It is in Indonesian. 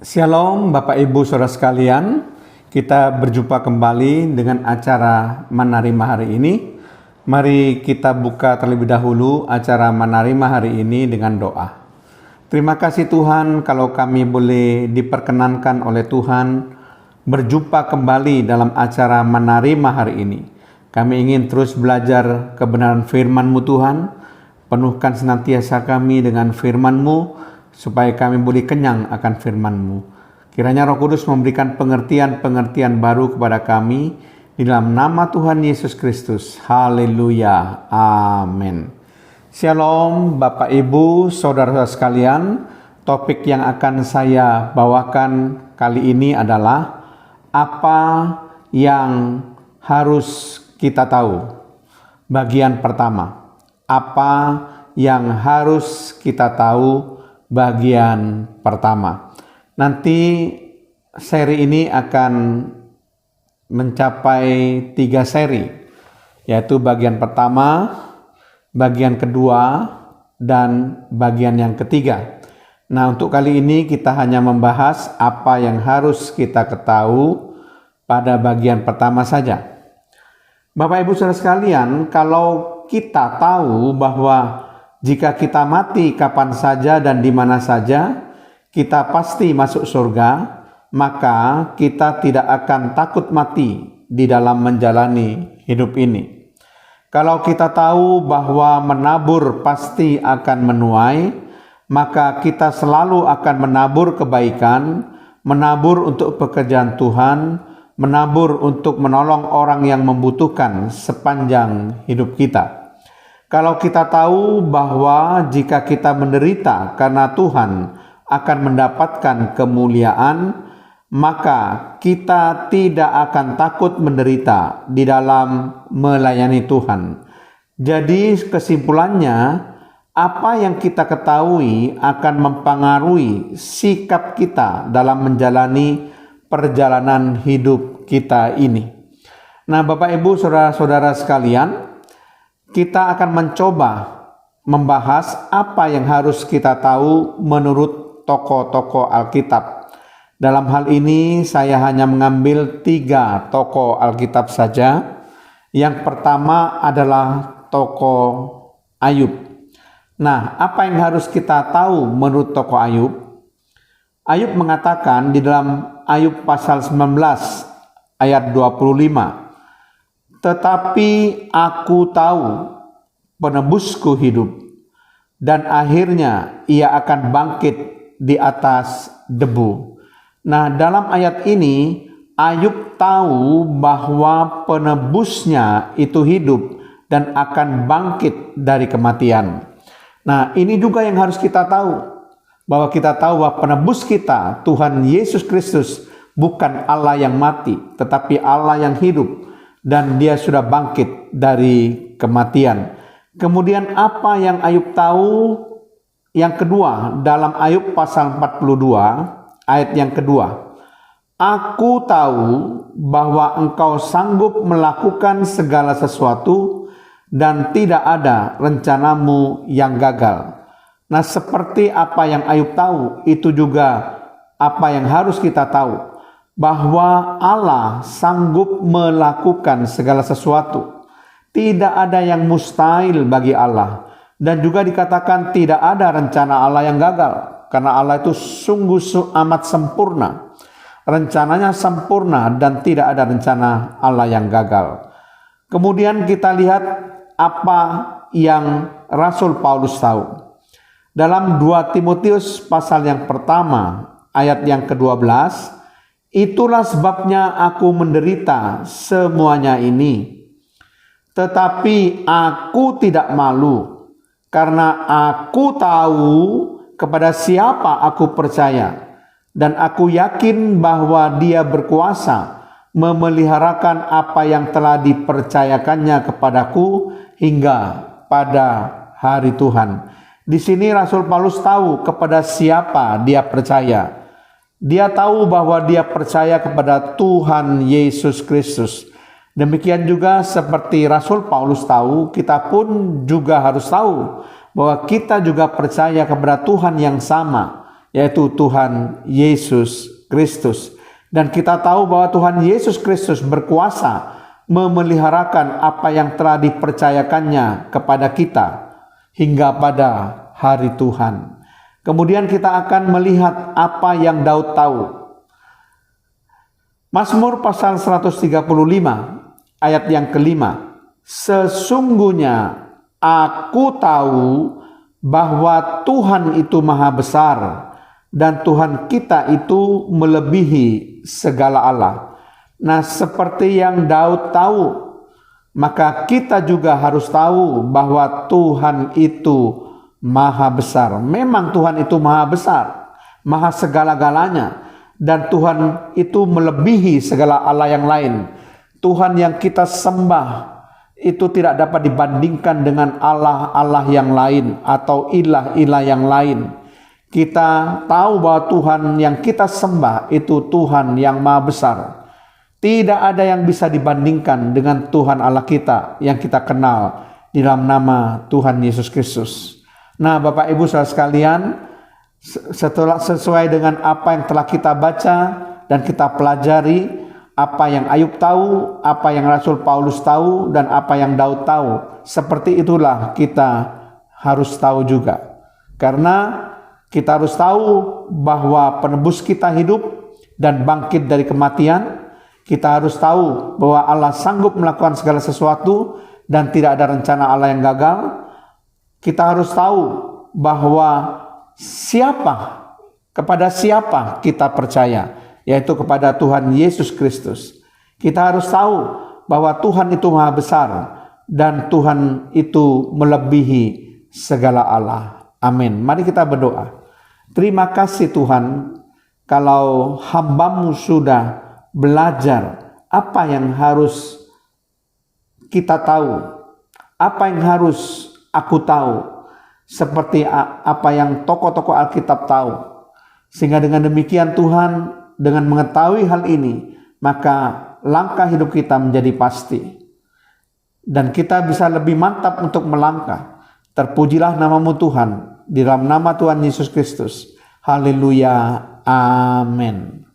Shalom Bapak Ibu Saudara sekalian, kita berjumpa kembali dengan acara Manarima hari ini. Mari kita buka terlebih dahulu acara Manarima hari ini dengan doa. Terima kasih Tuhan kalau kami boleh diperkenankan oleh Tuhan berjumpa kembali dalam acara Manarima hari ini. Kami ingin terus belajar kebenaran firman-Mu Tuhan. Penuhkan senantiasa kami dengan firman-Mu, supaya kami boleh kenyang akan firman-Mu. Kiranya Roh Kudus memberikan pengertian-pengertian baru kepada kami, di dalam nama Tuhan Yesus Kristus. Haleluya. Amin. Shalom Bapak Ibu, Saudara sekalian. Topik yang akan saya bawakan kali ini adalah apa yang harus kita tahu. Bagian pertama. Apa yang harus kita tahu, bagian pertama. Nanti seri ini akan mencapai 3 seri, yaitu bagian pertama, bagian kedua, dan bagian yang ketiga. Nah, untuk kali ini kita hanya membahas apa yang harus kita ketahui pada bagian pertama saja. Bapak Ibu Saudara sekalian, kalau kita tahu bahwa jika kita mati kapan saja dan di mana saja, kita pasti masuk surga, maka kita tidak akan takut mati di dalam menjalani hidup ini. Kalau kita tahu bahwa menabur pasti akan menuai, maka kita selalu akan menabur kebaikan, menabur untuk pekerjaan Tuhan, menabur untuk menolong orang yang membutuhkan sepanjang hidup kita. Kalau kita tahu bahwa jika kita menderita karena Tuhan akan mendapatkan kemuliaan, maka kita tidak akan takut menderita di dalam melayani Tuhan. Jadi kesimpulannya, apa yang kita ketahui akan mempengaruhi sikap kita dalam menjalani perjalanan hidup kita ini. Nah, Bapak Ibu Saudara-saudara sekalian, kita akan mencoba membahas apa yang harus kita tahu menurut tokoh-tokoh Alkitab. Dalam hal ini saya hanya mengambil 3 tokoh Alkitab saja. Yang pertama adalah tokoh Ayub. Nah, apa yang harus kita tahu menurut tokoh Ayub? Ayub mengatakan di dalam Ayub pasal 19 ayat 25, tetapi aku tahu penebusku hidup, dan akhirnya ia akan bangkit di atas debu. Nah, dalam ayat ini Ayub tahu bahwa penebusnya itu hidup dan akan bangkit dari kematian. Nah, ini juga yang harus kita tahu, bahwa kita tahu bahwa penebus kita, Tuhan Yesus Kristus, bukan Allah yang mati, tetapi Allah yang hidup, dan dia sudah bangkit dari kematian. Kemudian apa yang Ayub tahu? Yang kedua, dalam Ayub pasal 42, ayat yang kedua. Aku tahu bahwa engkau sanggup melakukan segala sesuatu, dan tidak ada rencanamu yang gagal. Nah, seperti apa yang Ayub tahu, itu juga apa yang harus kita tahu, bahwa Allah sanggup melakukan segala sesuatu. Tidak ada yang mustahil bagi Allah. Dan juga dikatakan tidak ada rencana Allah yang gagal, karena Allah itu sungguh amat sempurna. Rencananya sempurna dan tidak ada rencana Allah yang gagal. Kemudian kita lihat apa yang Rasul Paulus tahu. Dalam 2 Timotius pasal yang pertama ayat yang ke-12, itulah sebabnya aku menderita semuanya ini. Tetapi aku tidak malu, karena aku tahu kepada siapa aku percaya, dan aku yakin bahwa Dia berkuasa memeliharakan apa yang telah dipercayakannya kepadaku hingga pada hari Tuhan. Di sini Rasul Paulus tahu kepada siapa dia percaya. Dia tahu bahwa dia percaya kepada Tuhan Yesus Kristus. Demikian juga seperti Rasul Paulus tahu, kita pun juga harus tahu bahwa kita juga percaya kepada Tuhan yang sama, yaitu Tuhan Yesus Kristus. Dan kita tahu bahwa Tuhan Yesus Kristus berkuasa memeliharakan apa yang telah dipercayakannya kepada kita hingga pada hari Tuhan. Kemudian kita akan melihat apa yang Daud tahu. Mazmur pasal 135 ayat yang kelima. Sesungguhnya aku tahu bahwa Tuhan itu maha besar dan Tuhan kita itu melebihi segala Allah. Nah, seperti yang Daud tahu, maka kita juga harus tahu bahwa Tuhan itu maha besar. Memang Tuhan itu maha besar, maha segala-galanya, dan Tuhan itu melebihi segala Allah yang lain. Tuhan yang kita sembah itu tidak dapat dibandingkan dengan Allah-Allah yang lain atau ilah-ilah yang lain. Kita tahu bahwa Tuhan yang kita sembah itu Tuhan yang maha besar. Tidak ada yang bisa dibandingkan dengan Tuhan Allah kita yang kita kenal di dalam nama Tuhan Yesus Kristus. Nah, Bapak Ibu saudara sekalian, sesuai dengan apa yang telah kita baca dan kita pelajari, apa yang Ayub tahu, apa yang Rasul Paulus tahu, dan apa yang Daud tahu, seperti itulah kita harus tahu juga. Karena kita harus tahu bahwa penebus kita hidup dan bangkit dari kematian. Kita harus tahu bahwa Allah sanggup melakukan segala sesuatu dan tidak ada rencana Allah yang gagal. Kita harus tahu bahwa kepada siapa kita percaya, yaitu kepada Tuhan Yesus Kristus. Kita harus tahu bahwa Tuhan itu maha besar dan Tuhan itu melebihi segala Allah. Amin. Mari kita berdoa. Terima kasih Tuhan, kalau hamba-Mu sudah belajar apa yang harus kita tahu, apa yang harus aku tahu, seperti apa yang tokoh-tokoh Alkitab tahu. Sehingga dengan demikian Tuhan, dengan mengetahui hal ini, maka langkah hidup kita menjadi pasti. Dan kita bisa lebih mantap untuk melangkah. Terpujilah nama-Mu Tuhan, di dalam nama Tuhan Yesus Kristus. Haleluya. Amin.